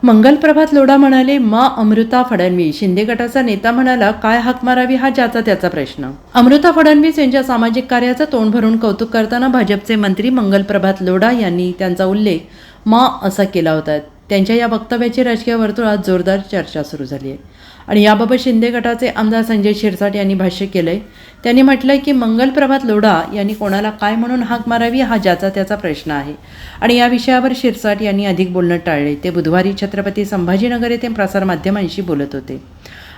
मंगलप्रभात लोढा म्हणाले, मा अमृता फडणवीस. शिंदे गटाचा नेता म्हणाला, काय हाक मारावी हा ज्याचा त्याचा प्रश्न. अमृता फडणवीस यांच्या सामाजिक कार्याचं तोंड भरून कौतुक करताना भाजपचे मंत्री मंगलप्रभात लोढा यांनी त्यांचा उल्लेख मा असा केला होता. त्यांच्या या वक्तव्याची राजकीय वर्तुळात जोरदार चर्चा सुरू झाली आहे आणि याबाबत शिंदे गटाचे आमदार संजय शिरसाट यांनी भाष्य केलंय. त्यांनी म्हटलंय की मंगलप्रभात लोढा यांनी कोणाला काय म्हणून हाक मारावी हा ज्याचा त्याचा प्रश्न आहे आणि या विषयावर शिरसाट यांनी अधिक बोलणं टाळले. ते बुधवारी छत्रपती संभाजीनगर येथे प्रसारमाध्यमांशी बोलत होते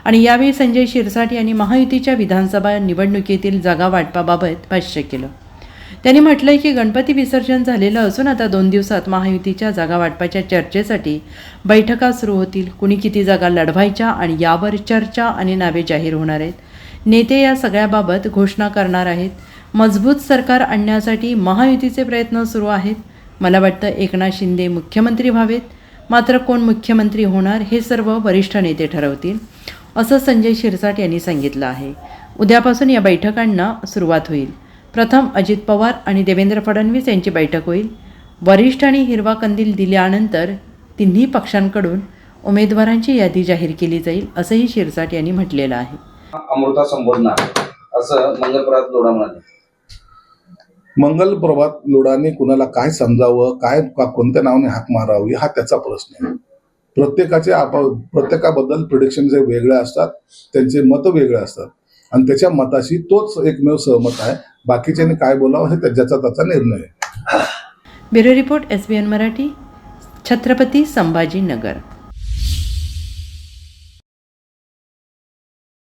आणि यावेळी संजय शिरसाट यांनी महायुतीच्या विधानसभा निवडणुकीतील जागा वाटपाबाबत भाष्य केलं. त्यांनी म्हटलंय की गणपती विसर्जन झालेलं असून आता 2 दिवसात महायुतीच्या जागा वाटपाच्या चर्चेसाठी बैठका सुरू होतील. कुणी किती जागा लढवायच्या आणि यावर चर्चा आणि नावे जाहीर होणार आहेत. नेते या सगळ्याबाबत घोषणा करणार आहेत. मजबूत सरकार आणण्यासाठी महायुतीचे प्रयत्न सुरू आहेत. मला वाटतं एकनाथ शिंदे मुख्यमंत्री व्हावेत, मात्र कोण मुख्यमंत्री होणार हे सर्व वरिष्ठ नेते ठरवतील, असं संजय शिरसाट यांनी सांगितलं आहे. उद्यापासून या बैठकांना सुरुवात होईल. प्रथम अजित पवार आणि देवेंद्र फडणवीस यांची बैठक होईल. वरिष्ठ आणि हिरवा कंदील दिल्यानंतर तिन्ही पक्षांकडून उमेदवारांची यादी जाहीर केली जाईल, असंही शिरसाट यांनी म्हटलेलं आहे. अमृता संबोधणार असं मंगलप्रभात लोढा म्हणाले. मंगलप्रभात लोढाने कुणाला काय समजावं, काय कोणत्या नावाने हाक मारावी हा त्याचा प्रश्न आहे. प्रत्येकाबद्दल प्रिडिक्शन जे वेगळे असतात, त्यांचे मत वेगळे असतात आणि त्याच्या मताशी तोच एकमेव सहमत आहे. बाकीच्यांनी काय बोलावं हे त्याचा त्याचा निर्णय आहे. Bureau report SBN Marathi, Chhatrapati Sambhajinagar.